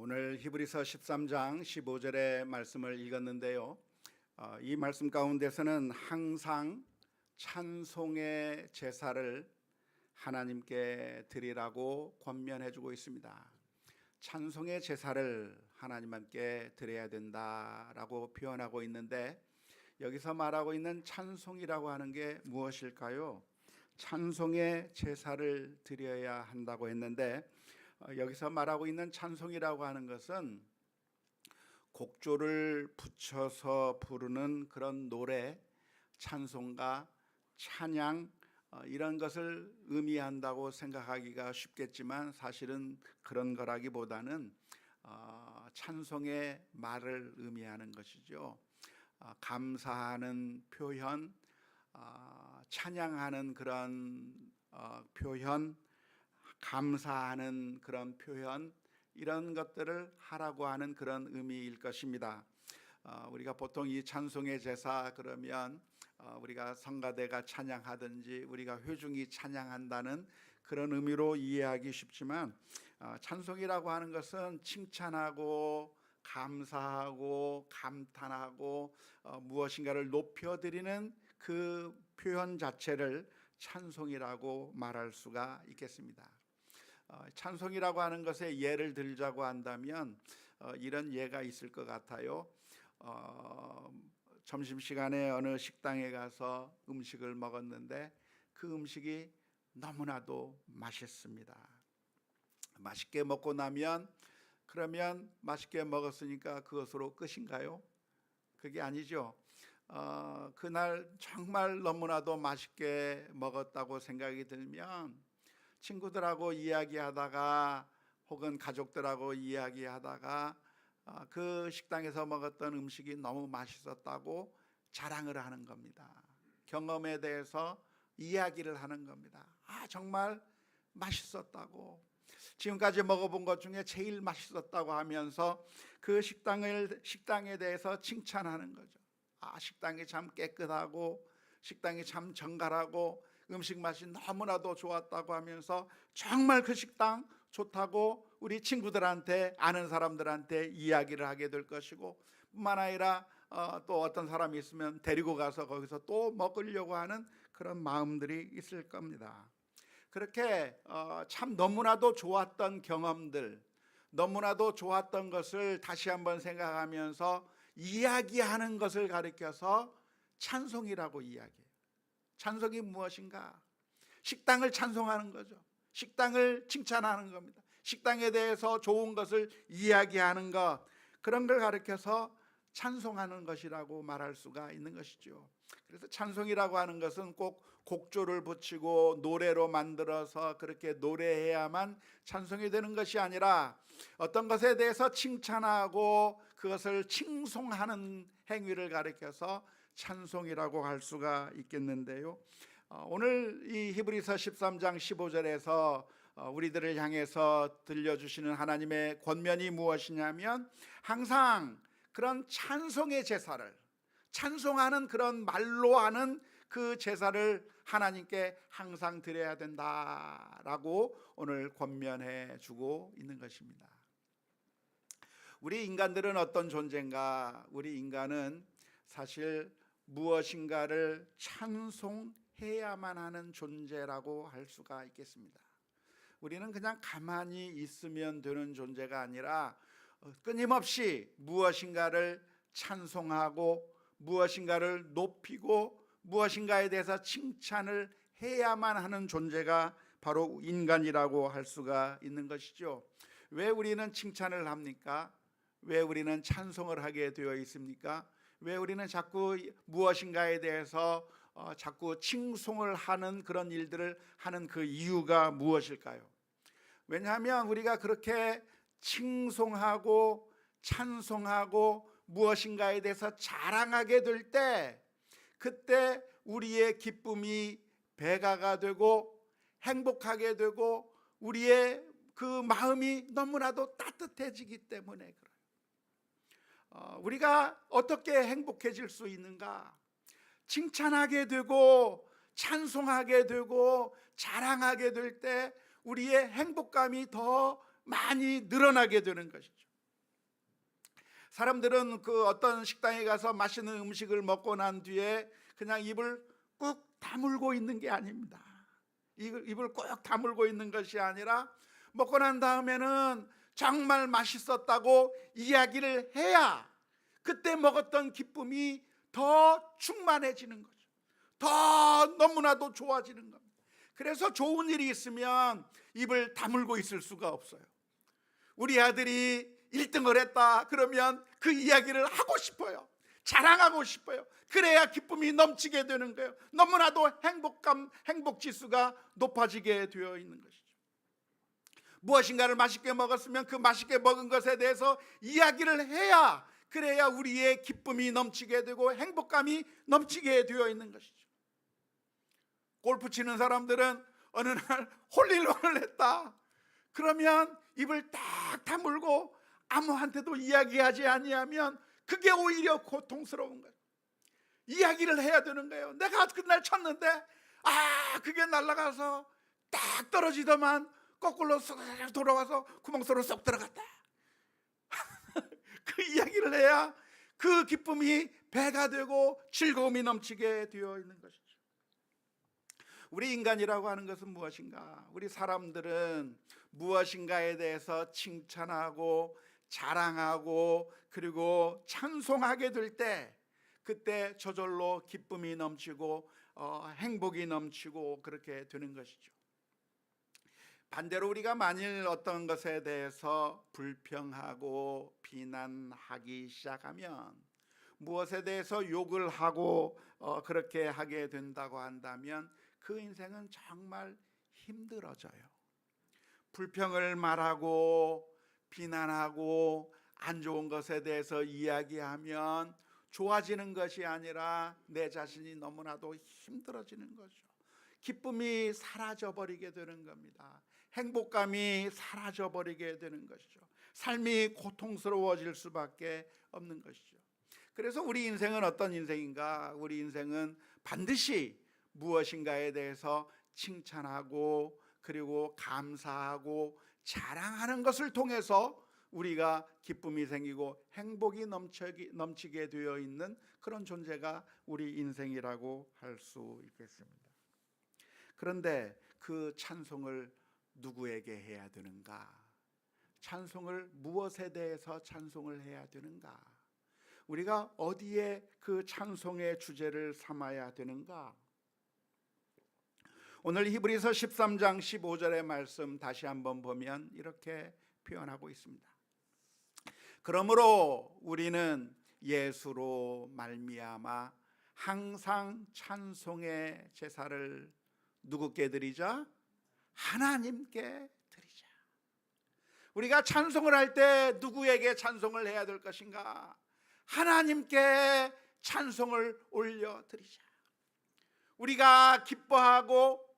오늘 히브리서 13장 15절의 말씀을 읽었는데요. 이 말씀 가운데서는 항상 찬송의 제사를 하나님께 드리라고 권면해주고 있습니다. 찬송의 제사를 하나님께 드려야 된다라고 표현하고 있는데, 여기서 말하고 있는 찬송이라고 하는 게 무엇일까요? 찬송의 제사를 드려야 한다고 했는데, 여기서 말하고 있는 찬송이라고 하는 것은 곡조를 붙여서 부르는 그런 노래, 찬송가, 찬양, 이런 것을 의미한다고 생각하기가 쉽겠지만 사실은 그런 거라기보다는 찬송의 말을 의미하는 것이죠. 감사하는 표현, 찬양하는 그런 표현, 감사하는 그런 표현, 이런 것들을 하라고 하는 그런 의미일 것입니다. 우리가 보통 이 찬송의 제사 그러면 우리가 성가대가 찬양하든지 우리가 회중이 찬양한다는 그런 의미로 이해하기 쉽지만, 찬송이라고 하는 것은 칭찬하고 감사하고 감탄하고 무엇인가를 높여드리는 그 표현 자체를 찬송이라고 말할 수가 있겠습니다. 찬송이라고 하는 것에 예를 들자고 한다면 이런 예가 있을 것 같아요. 점심시간에 어느 식당에 가서 음식을 먹었는데 그 음식이 너무나도 맛있습니다. 맛있게 먹고 나면 그러면 맛있게 먹었으니까 그것으로 끝인가요? 그게 아니죠. 그날 정말 너무나도 맛있게 먹었다고 생각이 들면 친구들하고 이야기하다가 혹은 가족들하고 이야기하다가 그 식당에서 먹었던 음식이 너무 맛있었다고 자랑을 하는 겁니다. 경험에 대해서 이야기를 하는 겁니다. 정말 맛있었다고, 지금까지 먹어본 것 중에 제일 맛있었다고 하면서 그 식당에 대해서 칭찬하는 거죠. 식당이 참 깨끗하고 식당이 참 정갈하고 음식 맛이 너무나도 좋았다고 하면서 정말 그 식당 좋다고 우리 친구들한테, 아는 사람들한테 이야기를 하게 될 것이고, 뿐만 아니라 또 어떤 사람이 있으면 데리고 가서 거기서 또 먹으려고 하는 그런 마음들이 있을 겁니다. 그렇게 참 너무나도 좋았던 경험들, 너무나도 좋았던 것을 다시 한번 생각하면서 이야기하는 것을 가리켜서 찬송이라고 이야기해요. 찬송이 무엇인가? 식당을 찬송하는 거죠. 식당을 칭찬하는 겁니다. 식당에 대해서 좋은 것을 이야기하는 것, 그런 걸 가리켜서 찬송하는 것이라고 말할 수가 있는 것이죠. 그래서 찬송이라고 하는 것은 꼭 곡조를 붙이고 노래로 만들어서 그렇게 노래해야만 찬송이 되는 것이 아니라 어떤 것에 대해서 칭찬하고 그것을 칭송하는 행위를 가리켜서 찬송이라고 할 수가 있겠는데요. 오늘 이 히브리서 13장 15절에서 우리들을 향해서 들려주시는 하나님의 권면이 무엇이냐면, 항상 그런 찬송의 제사를, 찬송하는 그런 말로 하는 그 제사를 하나님께 항상 드려야 된다라고 오늘 권면해 주고 있는 것입니다. 우리 인간들은 어떤 존재인가? 우리 인간은 사실 무엇인가를 찬송해야만 하는 존재라고 할 수가 있겠습니다. 우리는 그냥 가만히 있으면 되는 존재가 아니라 끊임없이 무엇인가를 찬송하고 무엇인가를 높이고 무엇인가에 대해서 칭찬을 해야만 하는 존재가 바로 인간이라고 할 수가 있는 것이죠. 왜 우리는 칭찬을 합니까? 왜 우리는 찬송을 하게 되어 있습니까? 왜 우리는 자꾸 무엇인가에 대해서 자꾸 칭송을 하는 그런 일들을 하는 그 이유가 무엇일까요? 왜냐하면 우리가 그렇게 칭송하고 찬송하고 무엇인가에 대해서 자랑하게 될 때, 그때 우리의 기쁨이 배가가 되고 행복하게 되고 우리의 그 마음이 너무나도 따뜻해지기 때문에 그래요. 우리가 어떻게 행복해질 수 있는가? 칭찬하게 되고 찬송하게 되고 자랑하게 될 때 우리의 행복감이 더 많이 늘어나게 되는 것이죠. 사람들은 그 어떤 식당에 가서 맛있는 음식을 먹고 난 뒤에 그냥 입을 꾹 다물고 있는 게 아닙니다. 입을 꾹 다물고 있는 것이 아니라 먹고 난 다음에는 정말 맛있었다고 이야기를 해야 그때 먹었던 기쁨이 더 충만해지는 거죠. 더 너무나도 좋아지는 겁니다. 그래서 좋은 일이 있으면 입을 다물고 있을 수가 없어요. 우리 아들이 1등을 했다 그러면 그 이야기를 하고 싶어요. 자랑하고 싶어요. 그래야 기쁨이 넘치게 되는 거예요. 너무나도 행복 지수가 높아지게 되어 있는 것이죠. 무엇인가를 맛있게 먹었으면 그 맛있게 먹은 것에 대해서 이야기를 해야, 그래야 우리의 기쁨이 넘치게 되고 행복감이 넘치게 되어 있는 것이죠. 골프 치는 사람들은 어느 날 홀리런을 했다 그러면 입을 딱 다물고 아무한테도 이야기하지 아니하면 그게 오히려 고통스러운 거예요. 이야기를 해야 되는 거예요. 내가 그날 쳤는데 그게 날아가서 딱 떨어지더만 거꾸로 쏙 돌아와서 구멍 속으로 쏙 들어갔다. 그 이야기를 해야 그 기쁨이 배가 되고 즐거움이 넘치게 되어 있는 것이죠. 우리 인간이라고 하는 것은 무엇인가? 우리 사람들은 무엇인가에 대해서 칭찬하고 자랑하고 그리고 찬송하게 될 때 그때 저절로 기쁨이 넘치고 행복이 넘치고 그렇게 되는 것이죠. 반대로 우리가 만일 어떤 것에 대해서 불평하고 비난하기 시작하면, 무엇에 대해서 욕을 하고 그렇게 하게 된다고 한다면 그 인생은 정말 힘들어져요. 불평을 말하고 비난하고 안 좋은 것에 대해서 이야기하면 좋아지는 것이 아니라 내 자신이 너무나도 힘들어지는 거죠. 기쁨이 사라져버리게 되는 겁니다. 행복감이 사라져버리게 되는 것이죠. 삶이 고통스러워질 수밖에 없는 것이죠. 그래서 우리 인생은 어떤 인생인가? 우리 인생은 반드시 무엇인가에 대해서 칭찬하고 그리고 감사하고 자랑하는 것을 통해서 우리가 기쁨이 생기고 행복이 넘치게 되어 있는 그런 존재가 우리 인생이라고 할 수 있겠습니다. 그런데 그 찬송을 누구에게 해야 되는가? 찬송을 무엇에 대해서 찬송을 해야 되는가? 우리가 어디에 그 찬송의 주제를 삼아야 되는가? 오늘 히브리서 13장 15절의 말씀 다시 한번 보면 이렇게 표현하고 있습니다. 그러므로 우리는 예수로 말미암아 항상 찬송의 제사를 누구께 드리자? 하나님께 드리자. 우리가 찬송을 할 때 누구에게 찬송을 해야 될 것인가? 하나님께 찬송을 올려드리자. 우리가 기뻐하고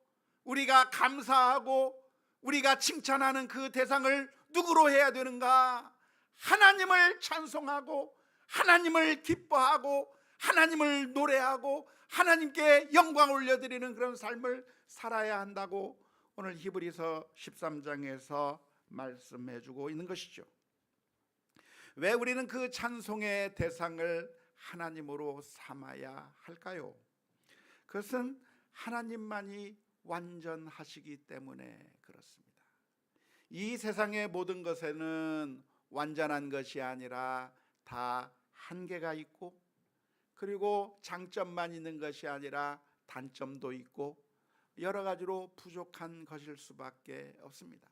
우리가 감사하고 우리가 칭찬하는 그 대상을 누구로 해야 되는가? 하나님을 찬송하고 하나님을 기뻐하고 하나님을 노래하고 하나님께 영광 올려드리는 그런 삶을 살아야 한다고 오늘 히브리서 13장에서 말씀해주고 있는 것이죠. 왜 우리는 그 찬송의 대상을 하나님으로 삼아야 할까요? 그것은 하나님만이 완전하시기 때문에 그렇습니다. 이 세상의 모든 것에는 완전한 것이 아니라 다 한계가 있고, 그리고 장점만 있는 것이 아니라 단점도 있고 여러 가지로 부족한 것일 수밖에 없습니다.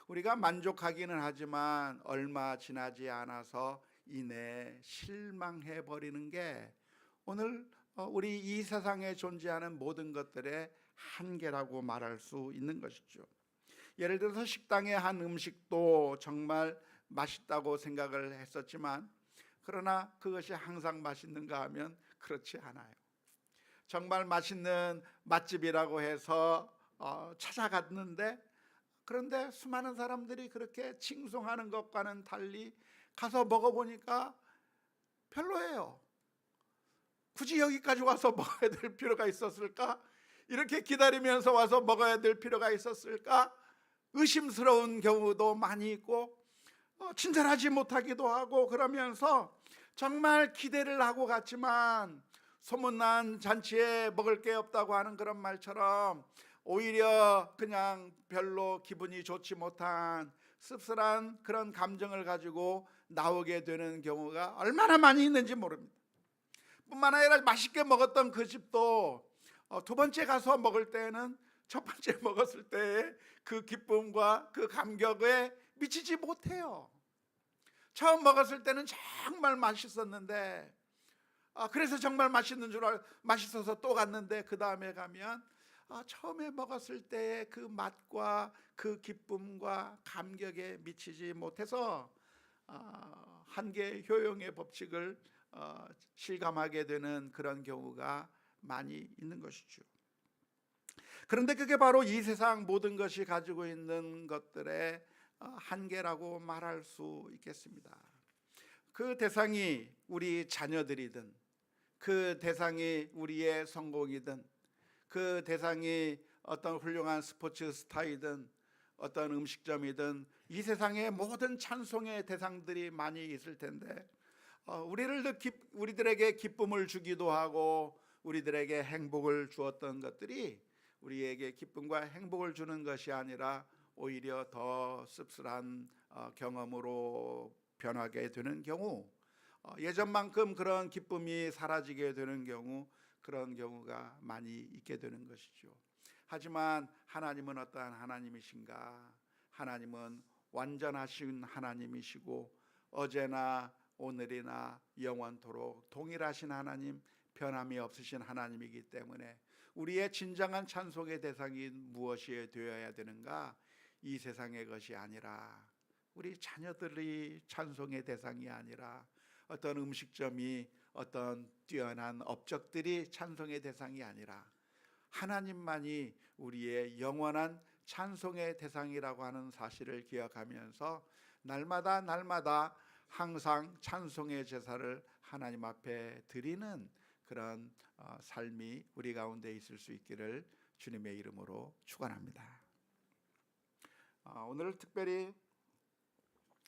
우리가 만족하기는 하지만 얼마 지나지 않아서 이내 실망해 버리는 게 오늘 우리 이 세상에 존재하는 모든 것들의 한계라고 말할 수 있는 것이죠. 예를 들어서 식당의 한 음식도 정말 맛있다고 생각을 했었지만, 그러나 그것이 항상 맛있는가 하면 그렇지 않아요. 정말 맛있는 맛집이라고 해서 찾아갔는데, 그런데 수많은 사람들이 그렇게 칭송하는 것과는 달리 가서 먹어보니까 별로예요. 굳이 여기까지 와서 먹어야 될 필요가 있었을까? 이렇게 기다리면서 와서 먹어야 될 필요가 있었을까? 의심스러운 경우도 많이 있고, 친절하지 못하기도 하고 그러면서 정말 기대를 하고 갔지만 소문난 잔치에 먹을 게 없다고 하는 그런 말처럼 오히려 그냥 별로 기분이 좋지 못한 씁쓸한 그런 감정을 가지고 나오게 되는 경우가 얼마나 많이 있는지 모릅니다. 뿐만 아니라 맛있게 먹었던 그 집도 두 번째 가서 먹을 때에는 첫 번째 먹었을 때의 그 기쁨과 그 감격에 미치지 못해요. 처음 먹었을 때는 정말 맛있었는데 그래서 정말 맛있어서 또 갔는데 그 다음에 가면 처음에 먹었을 때의 그 맛과 그 기쁨과 감격에 미치지 못해서 한계 효용의 법칙을 실감하게 되는 그런 경우가 많이 있는 것이죠. 그런데 그게 바로 이 세상 모든 것이 가지고 있는 것들의 한계라고 말할 수 있겠습니다. 그 대상이 우리 자녀들이든 그 대상이 우리의 성공이든 그 대상이 어떤 훌륭한 스포츠 스타이든 어떤 음식점이든 이 세상의 모든 찬송의 대상들이 많이 있을 텐데 우리들에게 기쁨을 주기도 하고 우리들에게 행복을 주었던 것들이 우리에게 기쁨과 행복을 주는 것이 아니라 오히려 더 씁쓸한 경험으로 변하게 되는 경우, 예전만큼 그런 기쁨이 사라지게 되는 경우, 그런 경우가 많이 있게 되는 것이죠. 하지만 하나님은 어떠한 하나님이신가? 하나님은 완전하신 하나님이시고 어제나 오늘이나 영원토록 동일하신 하나님, 변함이 없으신 하나님이기 때문에 우리의 진정한 찬송의 대상이 무엇이 되어야 되는가? 이 세상의 것이 아니라 우리 자녀들이 찬송의 대상이 아니라 어떤 음식점이 어떤 뛰어난 업적들이 찬송의 대상이 아니라 하나님만이 우리의 영원한 찬송의 대상이라고 하는 사실을 기억하면서 날마다 항상 찬송의 제사를 하나님 앞에 드리는 그런 삶이 우리 가운데 있을 수 있기를 주님의 이름으로 축원합니다. 오늘 특별히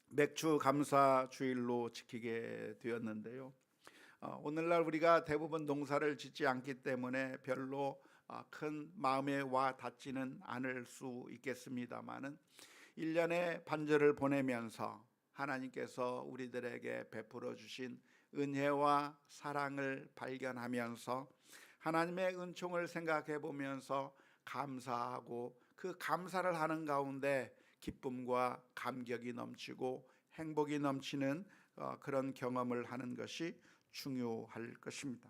맥주 감사 주일로 지키게 되었는데요. 오늘날 우리가 대부분 농사를 짓지 않기 때문에 별로 큰 마음에 와 닿지는 않을 수 있겠습니다마는 1년의 반절을 보내면서 하나님께서 우리들에게 베풀어 주신 은혜와 사랑을 발견하면서 하나님의 은총을 생각해 보면서 감사하고 그 감사를 하는 가운데 기쁨과 감격이 넘치고 행복이 넘치는 그런 경험을 하는 것이 중요할 것입니다.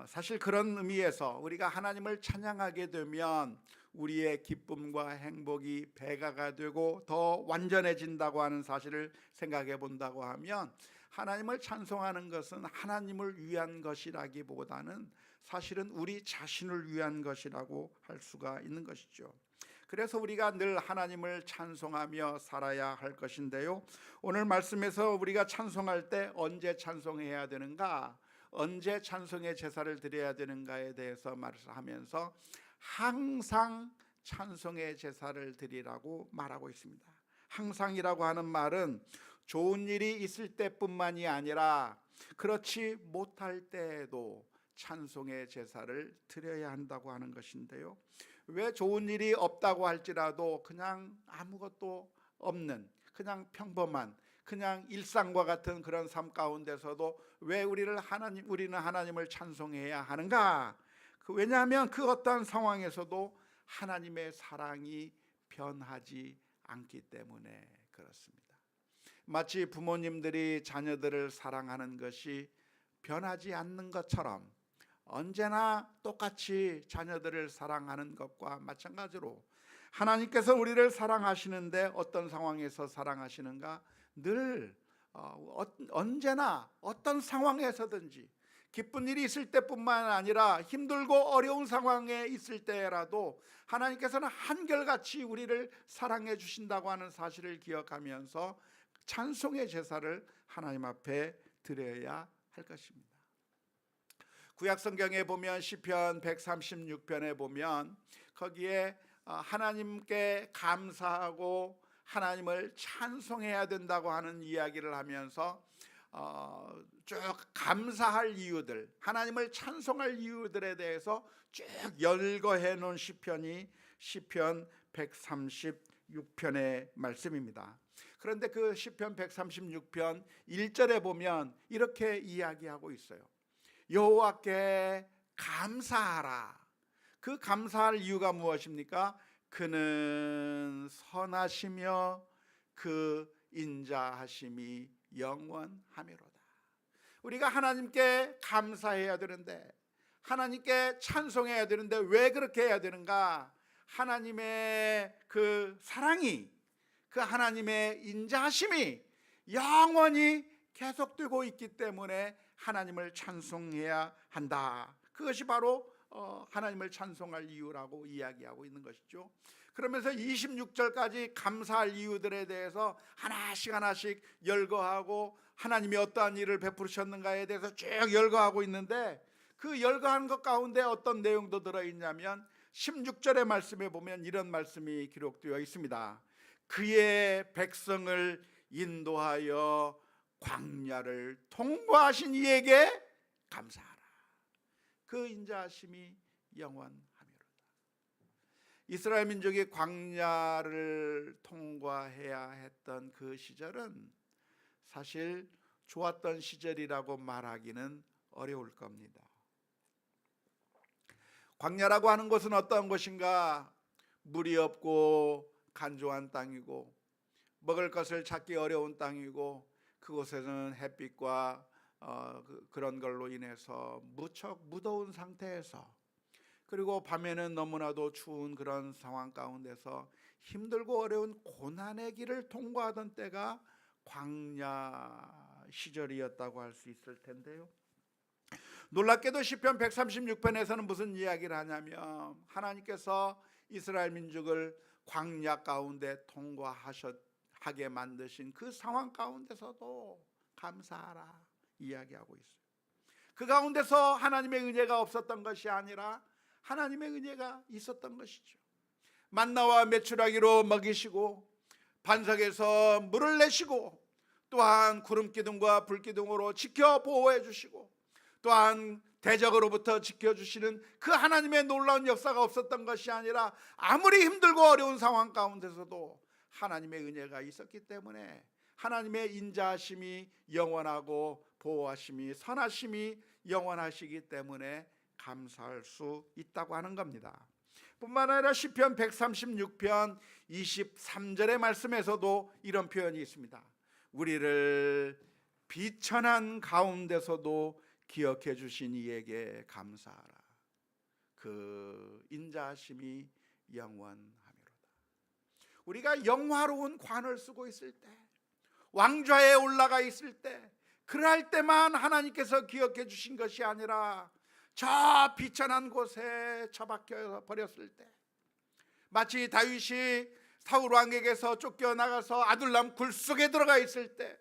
사실 그런 의미에서 우리가 하나님을 찬양하게 되면 우리의 기쁨과 행복이 배가가 되고 더 완전해진다고 하는 사실을 생각해 본다고 하면 하나님을 찬송하는 것은 하나님을 위한 것이라기보다는 사실은 우리 자신을 위한 것이라고 할 수가 있는 것이죠. 그래서 우리가 늘 하나님을 찬송하며 살아야 할 것인데요, 오늘 말씀에서 우리가 찬송할 때 언제 찬송해야 되는가, 언제 찬송의 제사를 드려야 되는가에 대해서 말하면서 항상 찬송의 제사를 드리라고 말하고 있습니다. 항상이라고 하는 말은 좋은 일이 있을 때뿐만이 아니라 그렇지 못할 때에도 찬송의 제사를 드려야 한다고 하는 것인데요, 왜 좋은 일이 없다고 할지라도 그냥 아무것도 없는 그냥 평범한 그냥 일상과 같은 그런 삶 가운데서도 왜 우리는 하나님을 찬송해야 하는가? 왜냐하면 그 어떠한 상황에서도 하나님의 사랑이 변하지 않기 때문에 그렇습니다. 마치 부모님들이 자녀들을 사랑하는 것이 변하지 않는 것처럼 언제나 똑같이 자녀들을 사랑하는 것과 마찬가지로 하나님께서 우리를 사랑하시는데 어떤 상황에서 사랑하시는가? 늘 언제나 어떤 상황에서든지 기쁜 일이 있을 때뿐만 아니라 힘들고 어려운 상황에 있을 때라도 하나님께서는 한결같이 우리를 사랑해 주신다고 하는 사실을 기억하면서 찬송의 제사를 하나님 앞에 드려야 할 것입니다. 구약성경에 보면 시편 136편에 보면 거기에 하나님께 감사하고 하나님을 찬송해야 된다고 하는 이야기를 하면서 쭉 감사할 이유들, 하나님을 찬송할 이유들에 대해서 쭉 열거해 놓은 시편이 시편 136편의 말씀입니다. 그런데 그 시편 136편 1절에 보면 이렇게 이야기하고 있어요. 여호와께 감사하라. 그 감사할 이유가 무엇입니까? 그는 선하시며 그 인자하심이 영원하미로다. 우리가 하나님께 감사해야 되는데, 하나님께 찬송해야 되는데 왜 그렇게 해야 되는가? 하나님의 그 사랑이, 그 하나님의 인자하심이 영원히 계속되고 있기 때문에 하나님을 찬송해야 한다. 그것이 바로 하나님을 찬송할 이유라고 이야기하고 있는 것이죠. 그러면서 26절까지 감사할 이유들에 대해서 하나씩 하나씩 열거하고 하나님이 어떠한 일을 베푸셨는가에 대해서 쭉 열거하고 있는데, 그 열거한 것 가운데 어떤 내용도 들어있냐면 16절의 말씀에 보면 이런 말씀이 기록되어 있습니다. 그의 백성을 인도하여 광야를 통과하신 이에게 감사하라. 그 인자하심이 영원하미로다. 이스라엘 민족이 광야를 통과해야 했던 그 시절은 사실 좋았던 시절이라고 말하기는 어려울 겁니다. 광야라고 하는 것은 어떤 것인가? 물이 없고 간조한 땅이고 먹을 것을 찾기 어려운 땅이고, 그곳에는 햇빛과 그런 걸로 인해서 무척 무더운 상태에서, 그리고 밤에는 너무나도 추운 그런 상황 가운데서 힘들고 어려운 고난의 길을 통과하던 때가 광야 시절이었다고 할 수 있을 텐데요. 놀랍게도 시편 136편에서는 무슨 이야기를 하냐면, 하나님께서 이스라엘 민족을 광야 가운데 통과하게 만드신 그 상황 가운데서도 감사하라 이야기하고 있어요. 그 가운데서 하나님의 은혜가 없었던 것이 아니라 하나님의 은혜가 있었던 것이죠. 만나와 메추라기로 먹이시고 반석에서 물을 내시고, 또한 구름 기둥과 불 기둥으로 지켜 보호해 주시고, 또한 대적으로부터 지켜주시는 그 하나님의 놀라운 역사가 없었던 것이 아니라 아무리 힘들고 어려운 상황 가운데서도 하나님의 은혜가 있었기 때문에 하나님의 인자하심이 영원하고 보호하심이 선하심이 영원하시기 때문에 감사할 수 있다고 하는 겁니다. 뿐만 아니라 시편 136편 23절의 말씀에서도 이런 표현이 있습니다. 우리를 비천한 가운데서도 기억해 주신 이에게 감사하라. 그 인자하심이 영원하미로다. 우리가 영화로운 관을 쓰고 있을 때, 왕좌에 올라가 있을 때, 그럴 때만 하나님께서 기억해 주신 것이 아니라 저 비천한 곳에 처박혀 버렸을 때, 마치 다윗이 사울 왕에게서 쫓겨나가서 아둘람 굴 속에 들어가 있을 때,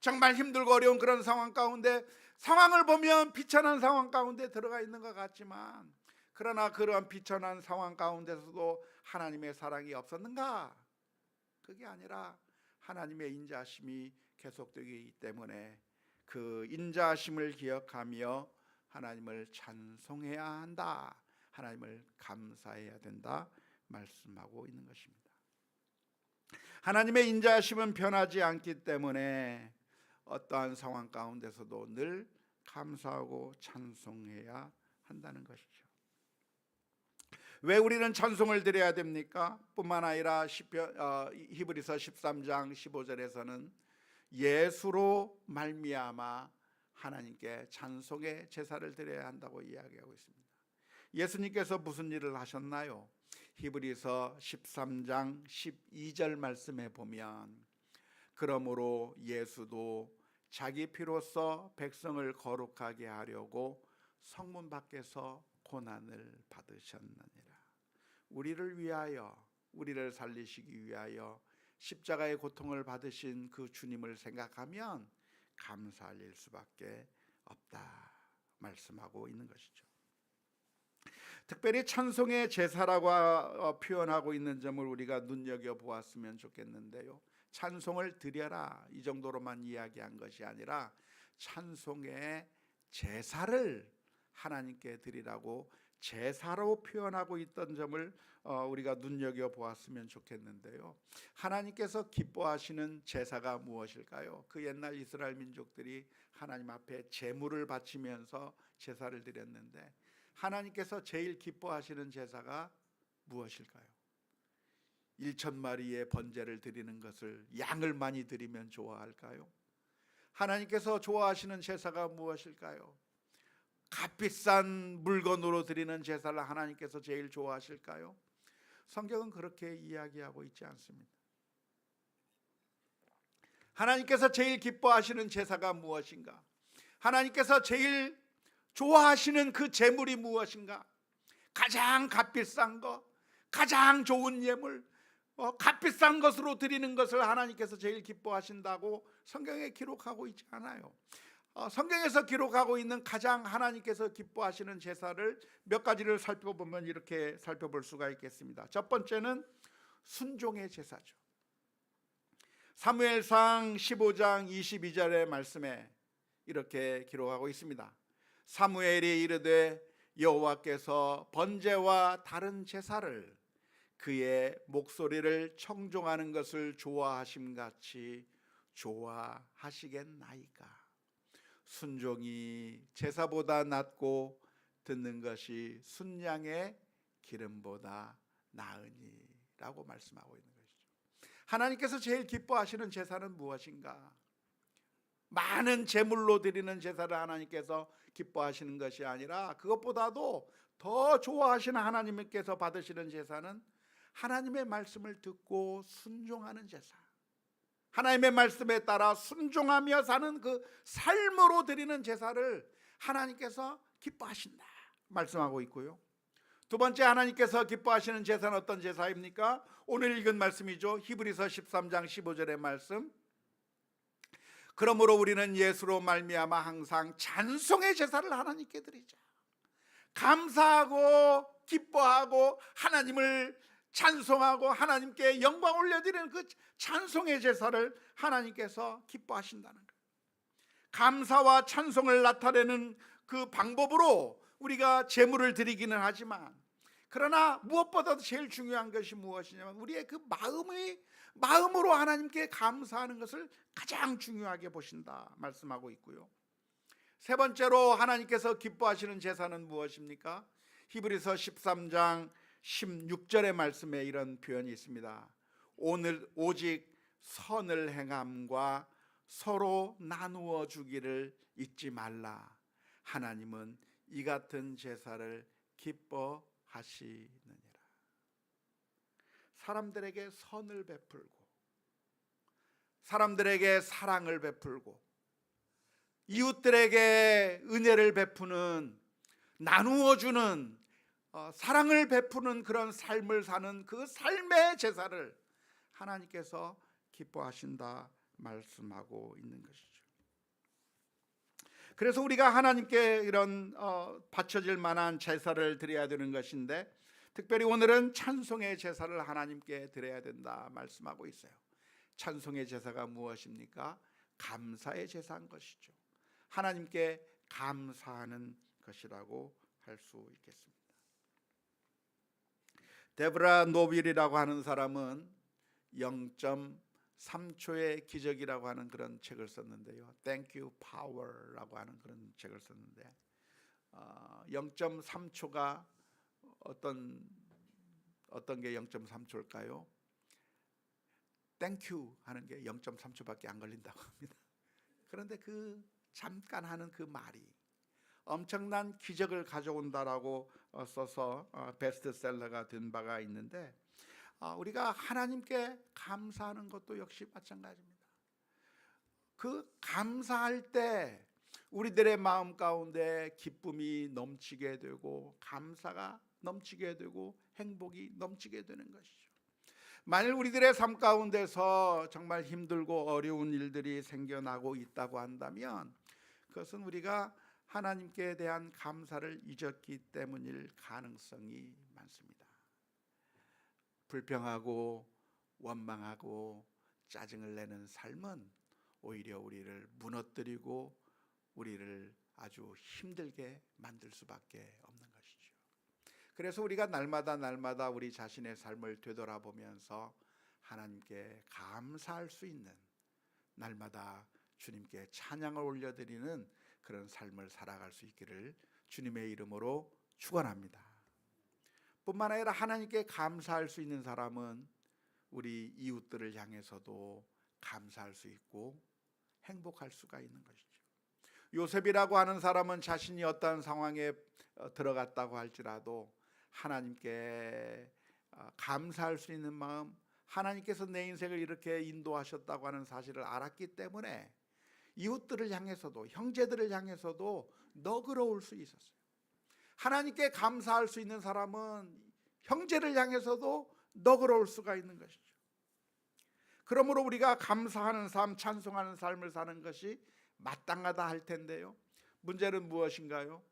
정말 힘들고 어려운 그런 상황 가운데, 상황을 보면 비천한 상황 가운데 들어가 있는 것 같지만, 그러나 그러한 비천한 상황 가운데서도 하나님의 사랑이 없었는가? 그게 아니라 하나님의 인자하심이 계속되기 때문에 그 인자하심을 기억하며 하나님을 찬송해야 한다, 하나님을 감사해야 된다 말씀하고 있는 것입니다. 하나님의 인자하심은 변하지 않기 때문에 어떠한 상황 가운데서도 늘 감사하고 찬송해야 한다는 것이죠. 왜 우리는 찬송을 드려야 됩니까? 뿐만 아니라 히브리서 13장 15절에서는 예수로 말미암아 하나님께 찬송의 제사를 드려야 한다고 이야기하고 있습니다. 예수님께서 무슨 일을 하셨나요? 히브리서 13장 12절 말씀에 보면, 그러므로 예수도 자기 피로써 백성을 거룩하게 하려고 성문 밖에서 고난을 받으셨느니라. 우리를 위하여, 우리를 살리시기 위하여 십자가의 고통을 받으신 그 주님을 생각하면 감사할 수밖에 없다 말씀하고 있는 것이죠. 특별히 찬송의 제사라고 표현하고 있는 점을 우리가 눈여겨보았으면 좋겠는데요. 찬송을 드려라 이 정도로만 이야기한 것이 아니라 찬송의 제사를 하나님께 드리라고 제사로 표현하고 있던 점을 우리가 눈여겨보았으면 좋겠는데요. 하나님께서 기뻐하시는 제사가 무엇일까요? 그 옛날 이스라엘 민족들이 하나님 앞에 제물을 바치면서 제사를 드렸는데 하나님께서 제일 기뻐하시는 제사가 무엇일까요? 1,000마리의 번제를 드리는 것을 양을 많이 드리면 좋아할까요? 하나님께서 좋아하시는 제사가 무엇일까요? 값비싼 물건으로 드리는 제사를 하나님께서 제일 좋아하실까요? 성경은 그렇게 이야기하고 있지 않습니다. 하나님께서 제일 기뻐하시는 제사가 무엇인가? 하나님께서 제일 좋아하시는 그 제물이 무엇인가? 가장 값비싼 것, 가장 좋은 예물, 값비싼 것으로 드리는 것을 하나님께서 제일 기뻐하신다고 성경에 기록하고 있지 않아요. 성경에서 기록하고 있는 가장 하나님께서 기뻐하시는 제사를 몇 가지를 살펴보면 이렇게 살펴볼 수가 있겠습니다. 첫 번째는 순종의 제사죠. 사무엘상 15장 22절의 말씀에 이렇게 기록하고 있습니다. 사무엘이 이르되 여호와께서 번제와 다른 제사를 그의 목소리를 청종하는 것을 좋아하심같이 좋아하시겠나이까. 순종이 제사보다 낫고 듣는 것이 순양의 기름보다 나으니 라고 말씀하고 있는 것이죠. 하나님께서 제일 기뻐하시는 제사는 무엇인가? 많은 제물로 드리는 제사를 하나님께서 기뻐하시는 것이 아니라 그것보다도 더 좋아하시는 하나님께서 받으시는 제사는 하나님의 말씀을 듣고 순종하는 제사, 하나님의 말씀에 따라 순종하며 사는 그 삶으로 드리는 제사를 하나님께서 기뻐하신다 말씀하고 있고요. 두 번째 하나님께서 기뻐하시는 제사는 어떤 제사입니까? 오늘 읽은 말씀이죠. 히브리서 13장 15절의 말씀. 그러므로 우리는 예수로 말미암아 항상 찬송의 제사를 하나님께 드리자. 감사하고 기뻐하고 하나님을 찬송하고 하나님께 영광 올려드리는 그 찬송의 제사를 하나님께서 기뻐하신다는 거예요. 감사와 찬송을 나타내는 그 방법으로 우리가 제물을 드리기는 하지만, 그러나 무엇보다도 제일 중요한 것이 무엇이냐면 우리의 그 마음으로 하나님께 감사하는 것을 가장 중요하게 보신다 말씀하고 있고요. 세 번째로 하나님께서 기뻐하시는 제사는 무엇입니까? 히브리서 13장 16절의 말씀에 이런 표현이 있습니다. 오늘 오직 선을 행함과 서로 나누어 주기를 잊지 말라. 하나님은 이 같은 제사를 기뻐하시느니라. 사람들에게 선을 베풀고 사람들에게 사랑을 베풀고 이웃들에게 은혜를 베푸는, 나누어 주는, 사랑을 베푸는 그런 삶을 사는 그 삶의 제사를 하나님께서 기뻐하신다 말씀하고 있는 것이죠. 그래서 우리가 하나님께 이런 바쳐질 만한 제사를 드려야 되는 것인데, 특별히 오늘은 찬송의 제사를 하나님께 드려야 된다 말씀하고 있어요. 찬송의 제사가 무엇입니까? 감사의 제사인 것이죠. 하나님께 감사하는 것이라고 할 수 있겠습니다. 데브라 노빌이라고 하는 사람은 0.3초의 기적이라고 하는 그런 책을 썼는데요. Thank you Power라고 하는 그런 책을 썼는데 0.3초가 어떤 게 0.3초일까요? Thank you 하는 게 0.3초밖에 안 걸린다고 합니다. 그런데 그 잠깐 하는 그 말이 엄청난 기적을 가져온다라고 써서 베스트셀러가 된 바가 있는데, 우리가 하나님께 감사하는 것도 역시 마찬가지입니다. 그 감사할 때 우리들의 마음 가운데 기쁨이 넘치게 되고 감사가 넘치게 되고 행복이 넘치게 되는 것이죠. 만일 우리들의 삶 가운데서 정말 힘들고 어려운 일들이 생겨나고 있다고 한다면 그것은 우리가 하나님께 대한 감사를 잊었기 때문일 가능성이 많습니다. 불평하고 원망하고 짜증을 내는 삶은 오히려 우리를 무너뜨리고 우리를 아주 힘들게 만들 수밖에 없는 것이죠. 그래서 우리가 날마다 우리 자신의 삶을 되돌아보면서 하나님께 감사할 수 있는, 날마다 주님께 찬양을 올려드리는 그런 삶을 살아갈 수 있기를 주님의 이름으로 축원합니다. 뿐만 아니라 하나님께 감사할 수 있는 사람은 우리 이웃들을 향해서도 감사할 수 있고 행복할 수가 있는 것이죠. 요셉이라고 하는 사람은 자신이 어떤 상황에 들어갔다고 할지라도 하나님께 감사할 수 있는 마음, 하나님께서 내 인생을 이렇게 인도하셨다고 하는 사실을 알았기 때문에 이웃들을 향해서도, 형제들을 향해서도 너그러울 수 있었어요. 하나님께 감사할 수 있는 사람은 형제를 향해서도 너그러울 수가 있는 것이죠. 그러므로 우리가 감사하는 삶, 찬송하는 삶을 사는 것이 마땅하다 할 텐데요, 문제는 무엇인가요?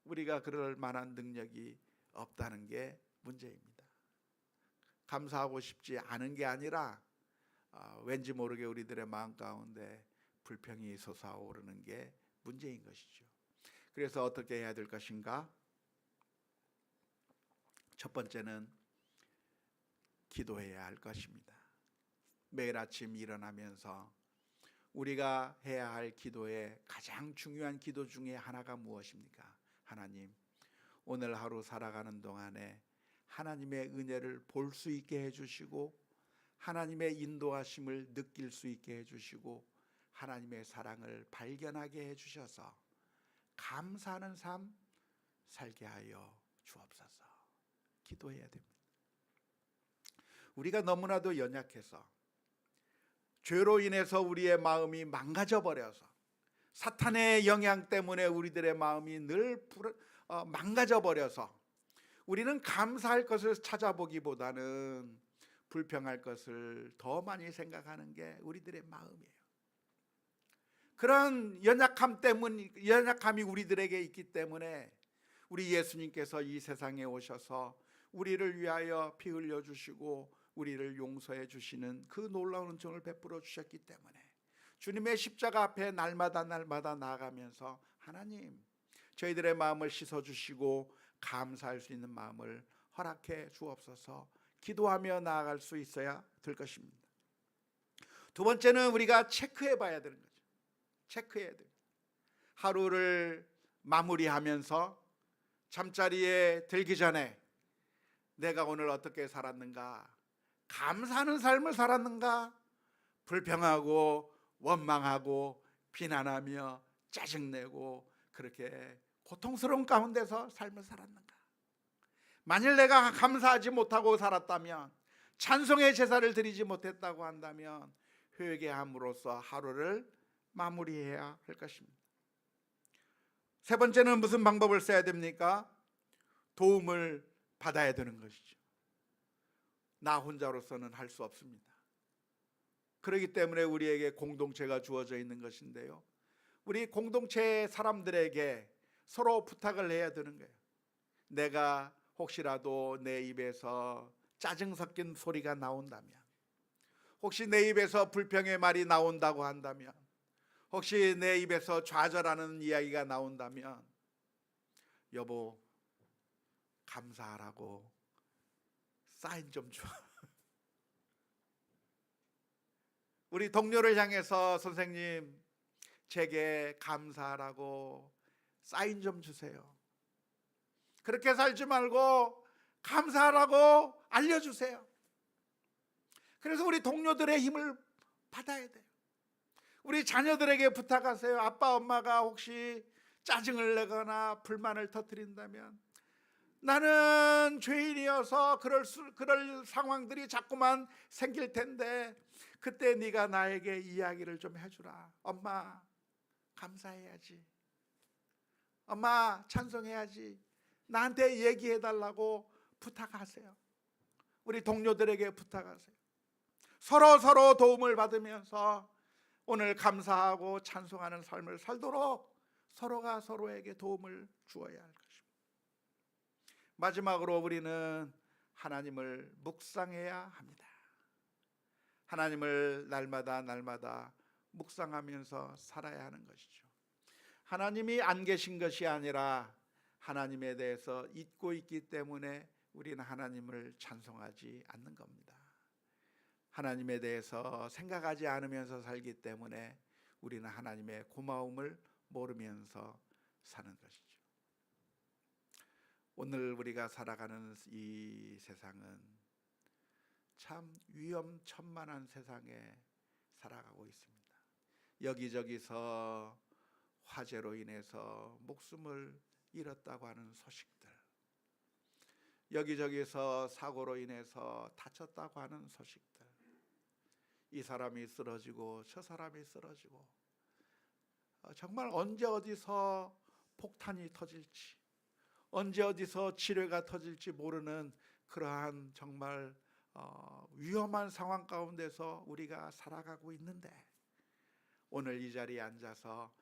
우리가 그럴 만한 능력이 없다는 게 문제입니다. 감사하고 싶지 않은 게 아니라 왠지 모르게 우리들의 마음 가운데 불평이 솟아오르는 게 문제인 것이죠. 그래서 어떻게 해야 될 것인가? 첫 번째는 기도해야 할 것입니다. 매일 아침 일어나면서 우리가 해야 할 기도의 가장 중요한 기도 중에 하나가 무엇입니까? 하나님, 오늘 하루 살아가는 동안에 하나님의 은혜를 볼 수 있게 해주시고 하나님의 인도하심을 느낄 수 있게 해주시고 하나님의 사랑을 발견하게 해주셔서 감사하는 삶 살게 하여 주옵소서. 기도해야 됩니다. 우리가 너무나도 연약해서 죄로 인해서 우리의 마음이 망가져 버려서, 사탄의 영향 때문에 우리들의 마음이 늘 망가져 버려서 우리는 감사할 것을 찾아보기보다는 불평할 것을 더 많이 생각하는 게 우리들의 마음이에요. 그런 연약함이 우리들에게 있기 때문에 우리 예수님께서 이 세상에 오셔서 우리를 위하여 피 흘려 주시고 우리를 용서해 주시는 그 놀라운 은총을 베풀어 주셨기 때문에 주님의 십자가 앞에 날마다 나아가면서 하나님, 저희들의 마음을 씻어 주시고 감사할 수 있는 마음을 허락해 주옵소서 기도하며 나아갈 수 있어야 될 것입니다. 두 번째는 우리가 체크해 봐야 되는 거죠. 체크해야 돼요. 하루를 마무리하면서 잠자리에 들기 전에 내가 오늘 어떻게 살았는가, 감사하는 삶을 살았는가, 불평하고 원망하고 비난하며 짜증내고 그렇게 고통스러운 가운데서 삶을 살았는가. 만일 내가 감사하지 못하고 살았다면, 찬송의 제사를 드리지 못했다고 한다면 회개함으로써 하루를 마무리해야 할 것입니다. 세 번째는 무슨 방법을 써야 됩니까? 도움을 받아야 되는 것이죠. 나 혼자로서는 할 수 없습니다. 그렇기 때문에 우리에게 공동체가 주어져 있는 것인데요, 우리 공동체 사람들에게 서로 부탁을 해야 되는 거예요. 내가 혹시라도 내 입에서 짜증 섞인 소리가 나온다면, 혹시 내 입에서 불평의 말이 나온다고 한다면, 혹시 내 입에서 좌절하는 이야기가 나온다면, 여보 감사하라고 사인 좀 줘. 우리 동료를 향해서 선생님, 제게 감사하라고 사인 좀 주세요. 그렇게 살지 말고 감사하라고 알려주세요. 그래서 우리 동료들의 힘을 받아야 돼요. 우리 자녀들에게 부탁하세요. 아빠 엄마가 혹시 짜증을 내거나 불만을 터뜨린다면, 나는 죄인이어서 그럴 상황들이 자꾸만 생길 텐데 그때 네가 나에게 이야기를 좀 해주라. 엄마 감사해야지, 엄마 찬송해야지, 나한테 얘기해달라고 부탁하세요. 우리 동료들에게 부탁하세요. 서로 도움을 받으면서 오늘 감사하고 찬송하는 삶을 살도록 서로가 서로에게 도움을 주어야 할 것입니다. 마지막으로 우리는 하나님을 묵상해야 합니다. 하나님을 날마다 묵상하면서 살아야 하는 것이죠. 하나님이 안 계신 것이 아니라 하나님에 대해서 잊고 있기 때문에 우리는 하나님을 찬송하지 않는 겁니다. 하나님에 대해서 생각하지 않으면서 살기 때문에 우리는 하나님의 고마움을 모르면서 사는 것이죠. 오늘 우리가 살아가는 이 세상은 참 위험천만한 세상에 살아가고 있습니다. 여기저기서 화재로 인해서 목숨을 잃었다고 하는 소식들, 여기저기서 사고로 인해서 다쳤다고 하는 소식들, 이 사람이 쓰러지고 저 사람이 쓰러지고, 정말 언제 어디서 폭탄이 터질지, 언제 어디서 지뢰가 터질지 모르는 그러한 정말 위험한 상황 가운데서 우리가 살아가고 있는데, 오늘 이 자리에 앉아서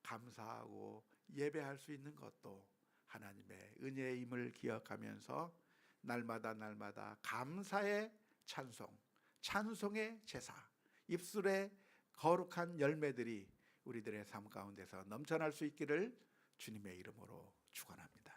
감사하고 예배할 수 있는 것도 하나님의 은혜임을 기억하면서 날마다 감사의 찬송, 찬송의 제사, 입술의 거룩한 열매들이 우리들의 삶 가운데서 넘쳐날 수 있기를 주님의 이름으로 축원합니다.